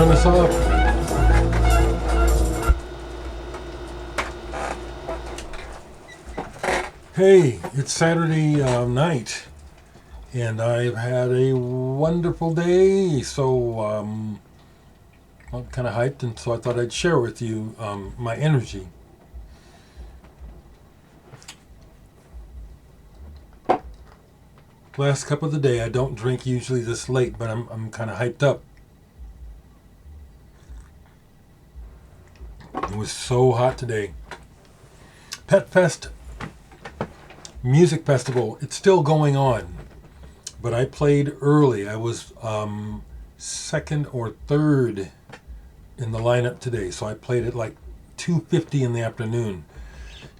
turn this off. Hey, it's Saturday night, and I've had a wonderful day, so I'm kind of hyped, and so I thought I'd share with you my energy. Last cup of the day. I don't drink usually this late, but I'm kind of hyped up. It was so hot today. Pet Fest Music Festival, it's still going on, but I played early. I was second or third in the lineup today, so I played at like 2:50 in the afternoon.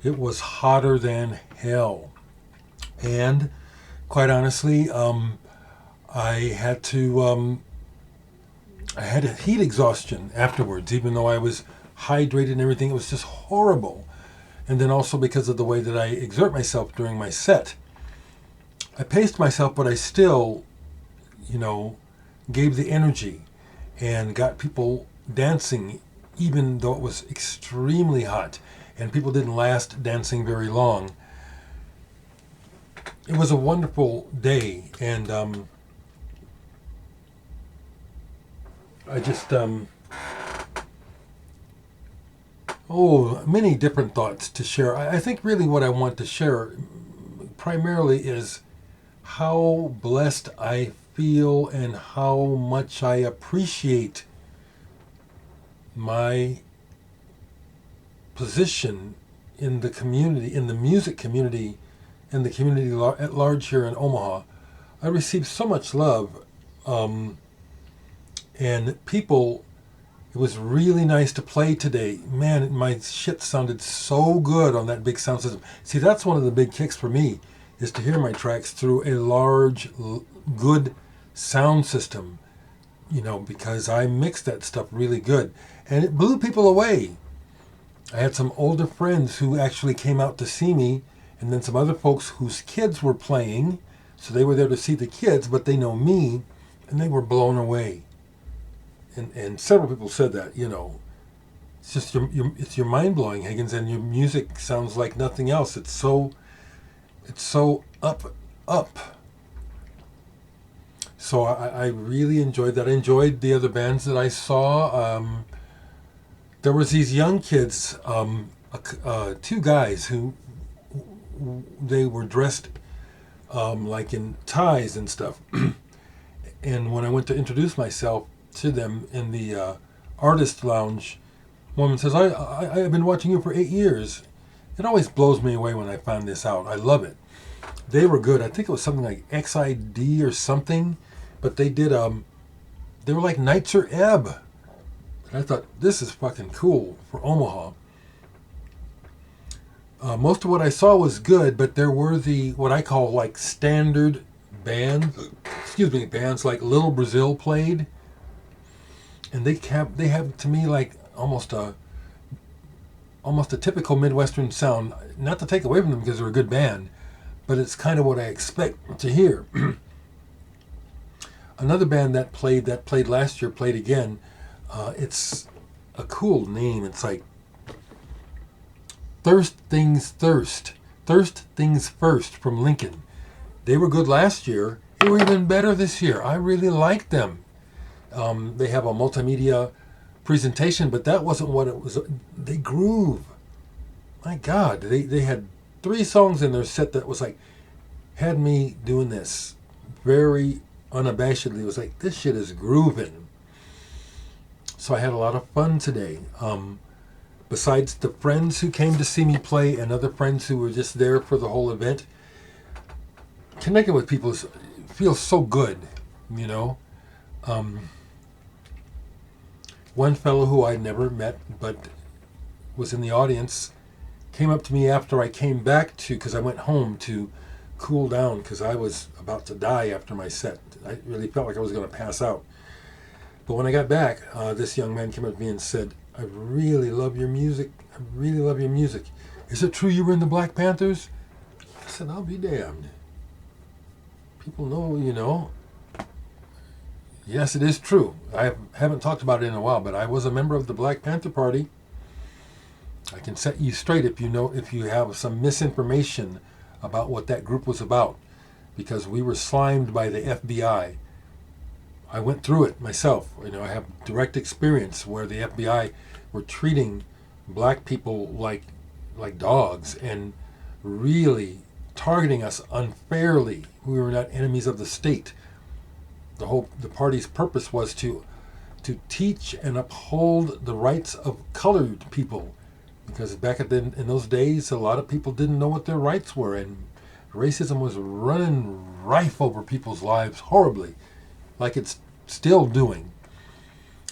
It was hotter than hell, and quite honestly, I had a heat exhaustion afterwards, even though I was hydrated and everything. It was just horrible. And then also because of the way that I exert myself during my set. I paced myself, but I still, gave the energy and got people dancing, even though it was extremely hot and people didn't last dancing very long. It was a wonderful day, and I just, many different thoughts to share. I think really what I want to share primarily is how blessed I feel and how much I appreciate my position in the community, in the music community, and the community at large here in Omaha. I received so much love, and people. It was really nice to play today. Man, my shit sounded so good on that big sound system. See, that's one of the big kicks for me, is to hear my tracks through a large, good sound system, because I mixed that stuff really good. And it blew people away. I had some older friends who actually came out to see me, and then some other folks whose kids were playing, so they were there to see the kids, but they know me, and they were blown away. And several people said that, it's just it's your mind blowing, Higgins, and your music sounds like nothing else. It's so up. So I really enjoyed that. I enjoyed the other bands that I saw. There was these young kids, two guys who they were dressed like in ties and stuff. And when I went to introduce myself to them in the artist lounge, woman says, I've been watching you for 8 years. It always blows me away when I find this out. I love it. They were good. I think it was something like XID or something, but they did, they were like Nitzer Ebb. And I thought, this is fucking cool for Omaha. Most of what I saw was good, but there were what I call like standard bands like Little Brazil played. And they have to me like almost a typical Midwestern sound. Not to take away from them because they're a good band, but it's kind of what I expect to hear. Another band that played last year played again. It's a cool name. It's like Thirst Things First from Lincoln. They were good last year. They were even better this year. I really liked them. They have a multimedia presentation, but that wasn't what it was. They groove. My God, they had 3 songs in their set that was like, had me doing this very unabashedly. It was like, this shit is grooving. So I had a lot of fun today. Besides the friends who came to see me play and other friends who were just there for the whole event, connecting with people feels so good, One fellow who I'd never met but was in the audience came up to me after I came back because I went home to cool down because I was about to die after my set. I really felt like I was going to pass out. But when I got back, this young man came up to me and said, I really love your music. I really love your music. Is it true you were in the Black Panthers? I said, I'll be damned. People know, Yes, it is true. I haven't talked about it in a while, but I was a member of the Black Panther Party. I can set you straight if you have some misinformation about what that group was about, because we were slimed by the FBI. I went through it myself. I have direct experience where the FBI were treating black people like dogs and really targeting us unfairly. We were not enemies of the state. The party's purpose was to teach and uphold the rights of colored people, because in those days a lot of people didn't know what their rights were, and racism was running rife over people's lives horribly, like it's still doing.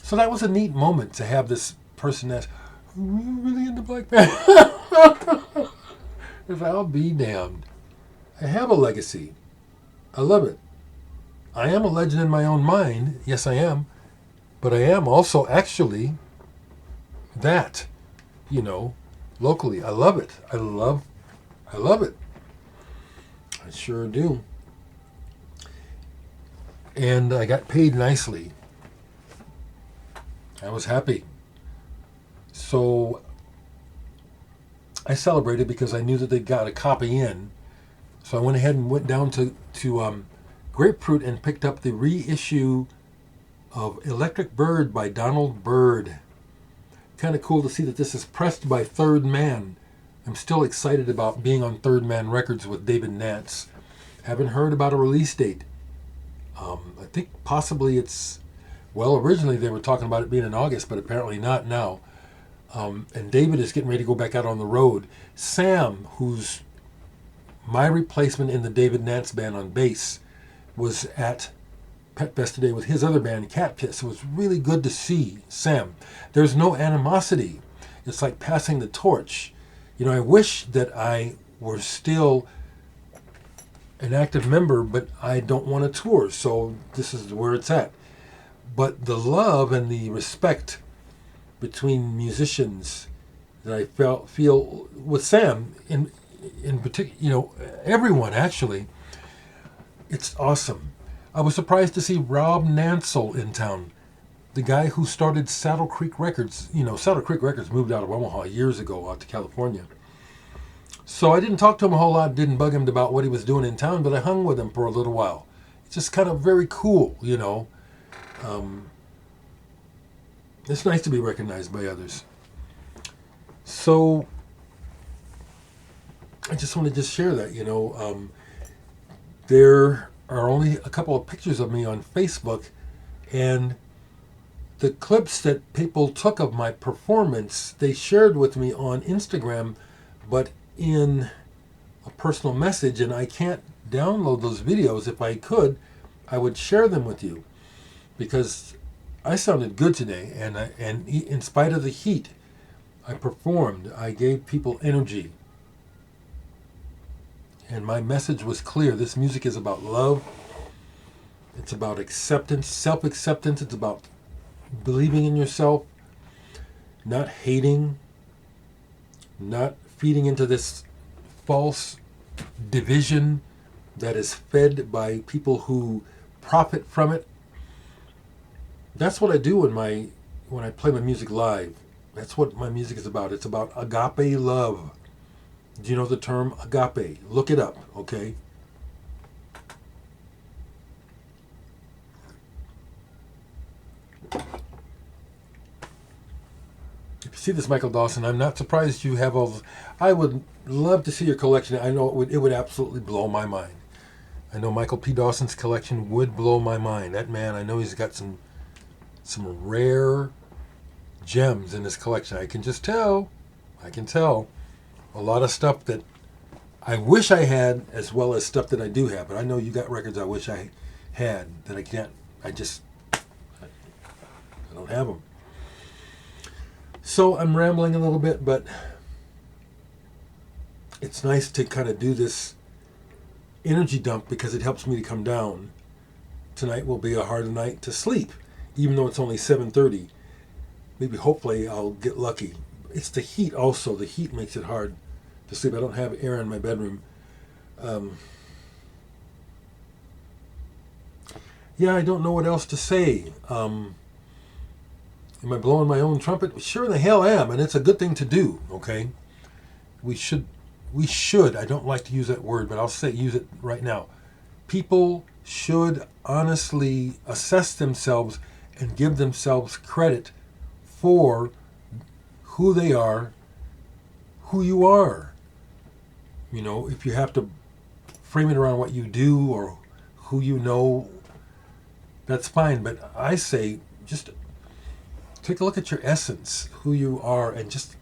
So that was a neat moment to have this person ask, "Are you really into Black Panther?" If I'll be damned. I have a legacy. I love it. I am a legend in my own mind. Yes, I am. But I am also actually that, locally. I love it. I love it. I sure do. And I got paid nicely. I was happy. So I celebrated because I knew that they got a copy in. So I went ahead and went down to Grapefruit and picked up the reissue of Electric Byrd by Donald Byrd. Kind of cool to see that this is pressed by Third Man. I'm still excited about being on Third Man Records with David Nance. Haven't heard about a release date. I think possibly originally they were talking about it being in August, but apparently not now. And David is getting ready to go back out on the road. Sam, who's my replacement in the David Nance band on bass, was at Pet Fest today with his other band, Cat Piss. It was really good to see Sam. There's no animosity. It's like passing the torch. I wish that I were still an active member, but I don't want to tour, so this is where it's at. But the love and the respect between musicians that I feel with Sam in particular, everyone actually, it's awesome. I was surprised to see Rob Nansel in town, the guy who started Saddle Creek Records. Saddle Creek Records moved out of Omaha years ago out to California. So I didn't talk to him a whole lot, didn't bug him about what he was doing in town, but I hung with him for a little while. It's just kind of very cool, It's nice to be recognized by others. So I just want to share that, there are only a couple of pictures of me on Facebook, and the clips that people took of my performance, they shared with me on Instagram, but in a personal message, and I can't download those videos. If I could, I would share them with you, because I sounded good today, and in spite of the heat, I performed. I gave people energy. And my message was clear. This music is about love. It's about acceptance, self-acceptance. It's about believing in yourself, not hating, not feeding into this false division that is fed by people who profit from it. That's what I do when I play my music live. That's what my music is about. It's about agape love. Do you know the term agape? Look it up, okay? If you see this, Michael Dawson, I'm not surprised you have all those. I would love to see your collection. I know it would absolutely blow my mind. I know Michael P. Dawson's collection would blow my mind. That man, I know he's got some rare gems in his collection. I can just tell. I can tell. A lot of stuff that I wish I had, as well as stuff that I do have. But I know you got records I wish I had that I can't. I don't have them. So I'm rambling a little bit, but it's nice to kind of do this energy dump because it helps me to come down. Tonight will be a hard night to sleep, even though it's only 7:30. Maybe hopefully I'll get lucky. It's the heat also. The heat makes it hard to sleep. I don't have air in my bedroom. Yeah, I don't know what else to say. Am I blowing my own trumpet? Sure the hell am, and it's a good thing to do, okay? We should, I don't like to use that word, but I'll use it right now. People should honestly assess themselves and give themselves credit for who they are, who you are. You know, if you have to frame it around what you do or who you know, that's fine. But I say just take a look at your essence, who you are, and just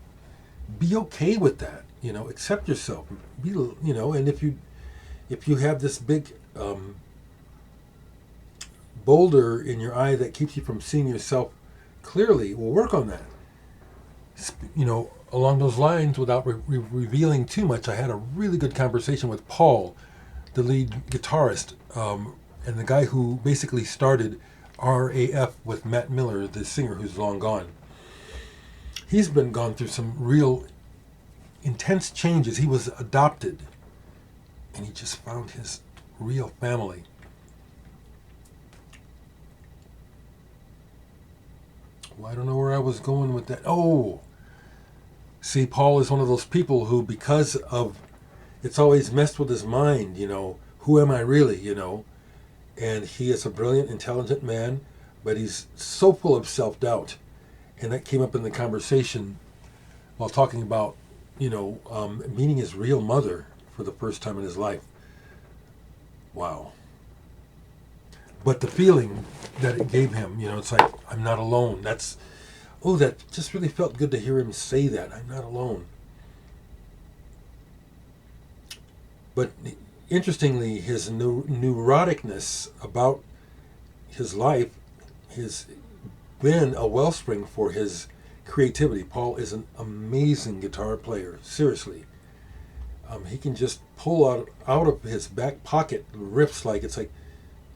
be okay with that. You know, accept yourself. And if you have this big boulder in your eye that keeps you from seeing yourself clearly, we'll work on that. Along those lines, without revealing too much, I had a really good conversation with Paul, the lead guitarist, and the guy who basically started RAF with Matt Miller, the singer who's long gone. He's been gone through some real intense changes. He was adopted, and he just found his real family. Well, I don't know where I was going with that. Oh, see, Paul is one of those people who, because of, it's always messed with his mind, who am I really, and he is a brilliant, intelligent man, but he's so full of self-doubt. And that came up in the conversation while talking about, meeting his real mother for the first time in his life. Wow. But the feeling that it gave him, it's like, I'm not alone. That just really felt good to hear him say that. I'm not alone. But interestingly, his neuroticness about his life has been a wellspring for his creativity. Paul is an amazing guitar player, seriously. He can just pull out of his back pocket riffs like, it's like,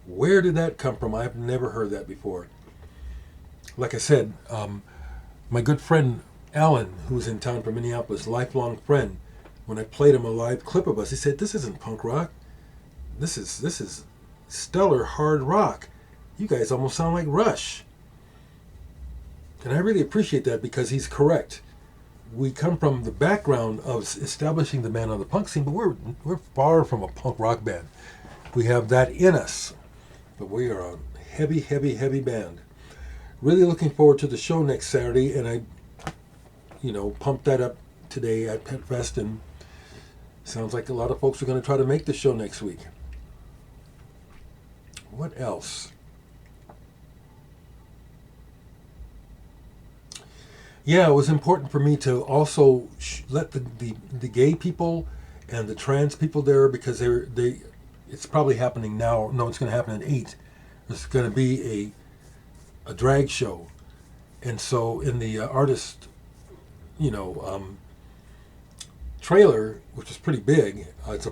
where did that come from? I've never heard that before. Like I said, my good friend Alan, who's in town from Minneapolis, lifelong friend, when I played him a live clip of us, he said, "This isn't punk rock. This is stellar hard rock. You guys almost sound like Rush." And I really appreciate that because he's correct. We come from the background of establishing the band on the punk scene, but we're far from a punk rock band. We have that in us, but we are a heavy, heavy, heavy band. Really looking forward to the show next Saturday, and I, pumped that up today at Pet Fest, and sounds like a lot of folks are going to try to make the show next week. What else? Yeah, it was important for me to also let the gay people and the trans people there, because it's probably happening now. No, it's going to happen at 8. There's going to be a drag show, and so in the artist, trailer, which is pretty big. It's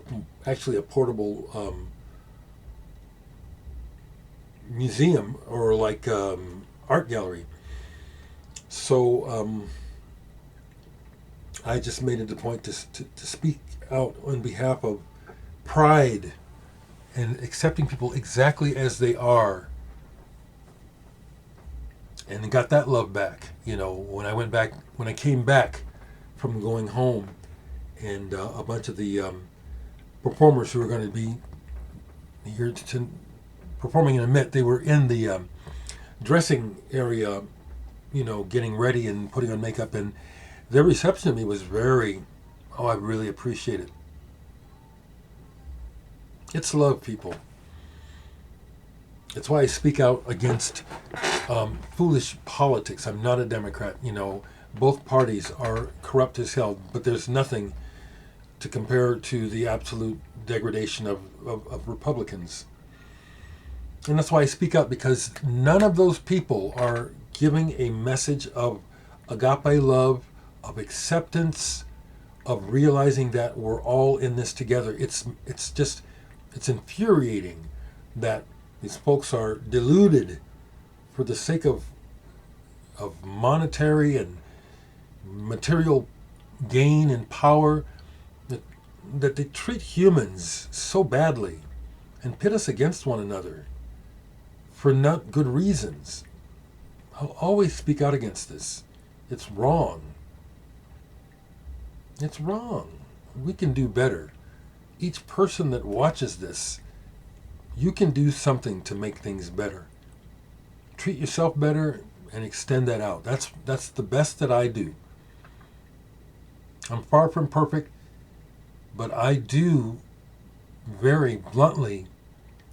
actually a portable museum or like art gallery. So I just made it a point to speak out on behalf of pride and accepting people exactly as they are, and got that love back. When I came back from going home, and a bunch of the performers who were going to be here to performing in a minute, they were in the dressing area, getting ready and putting on makeup, and their reception of me was I really appreciate it. It's love, people. It's why I speak out against foolish politics. I'm not a Democrat. Both parties are corrupt as hell, but there's nothing to compare to the absolute degradation of Republicans. And that's why I speak out, because none of those people are giving a message of agape love, of acceptance, of realizing that we're all in this together. It's infuriating that these folks are deluded for the sake of monetary and material gain and power, that they treat humans so badly and pit us against one another. for not good reasons. I'll always speak out against this. It's wrong. It's wrong. We can do better. Each person that watches this, you can do something to make things better. Treat yourself better and extend that out. That's the best that I do. I'm far from perfect, but I do very bluntly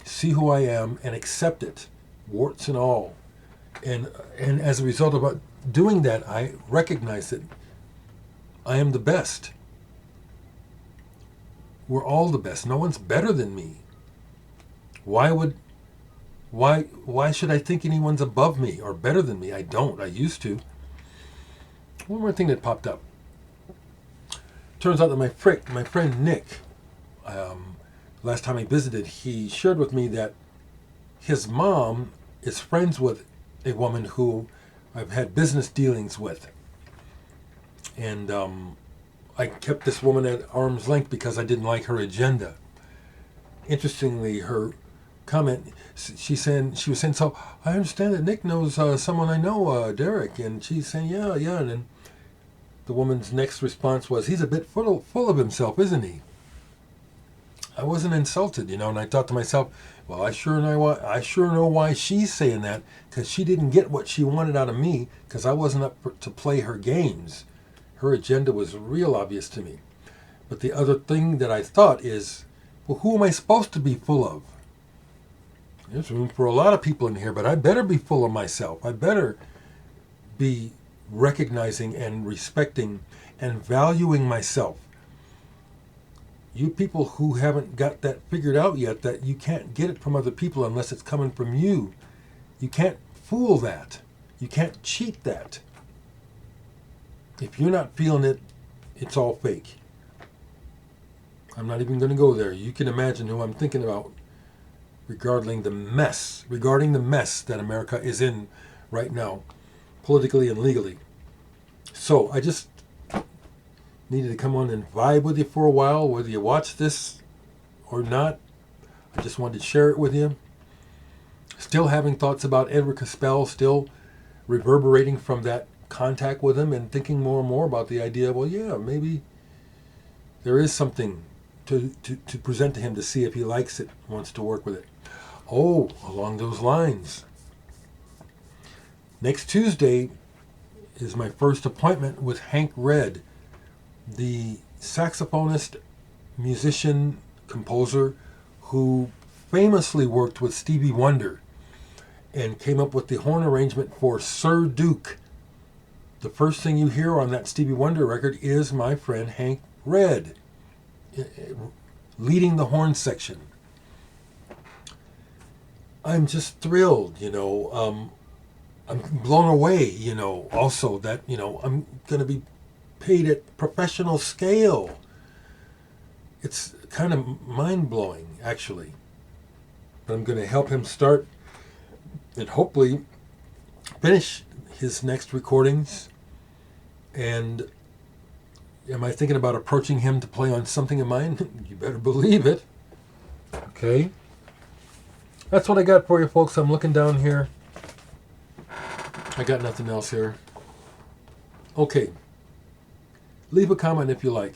see who I am and accept it, warts and all. And as a result of doing that, I recognize that I am the best. We're all the best. No one's better than me. Why should I think anyone's above me or better than me? I don't. I used to. One more thing that popped up. Turns out that my friend Nick, last time he visited, he shared with me that his mom is friends with a woman who I've had business dealings with. And I kept this woman at arm's length because I didn't like her agenda. Interestingly, her comment, she was saying, so I understand that Nick knows someone I know, Dereck. And she's saying, yeah. And then the woman's next response was, he's a bit full of himself, isn't he? I wasn't insulted, and I thought to myself, well, I sure know why she's saying that, because she didn't get what she wanted out of me, because I wasn't up to play her games. Her agenda was real obvious to me. But the other thing that I thought is, well, who am I supposed to be full of? There's room for a lot of people in here, but I better be full of myself. I better be recognizing and respecting and valuing myself. You people who haven't got that figured out yet, that you can't get it from other people unless it's coming from you. You can't fool that. You can't cheat that. If you're not feeling it, it's all fake. I'm not even going to go there. You can imagine who I'm thinking about regarding the mess that America is in right now, politically and legally. So I just needed to come on and vibe with you for a while, whether you watch this or not. I just wanted to share it with you. Still having thoughts about Edward Caspell, still reverberating from that contact with him and thinking more and more about the idea, well, yeah, maybe there is something to present to him to see if he likes it, wants to work with it. Oh, along those lines, next Tuesday is my first appointment with Hank Red, the saxophonist, musician, composer who famously worked with Stevie Wonder and came up with the horn arrangement for Sir Duke. The first thing you hear on that Stevie Wonder record is my friend Hank Red leading the horn section. I'm just thrilled, I'm blown away, also that, I'm going to be paid at professional scale. It's kind of mind-blowing, actually. But I'm going to help him start and hopefully finish his next recordings. And am I thinking about approaching him to play on something of mine? You better believe it. Okay. That's what I got for you, folks. I'm looking down here. I got nothing else here. Okay. Leave a comment if you like.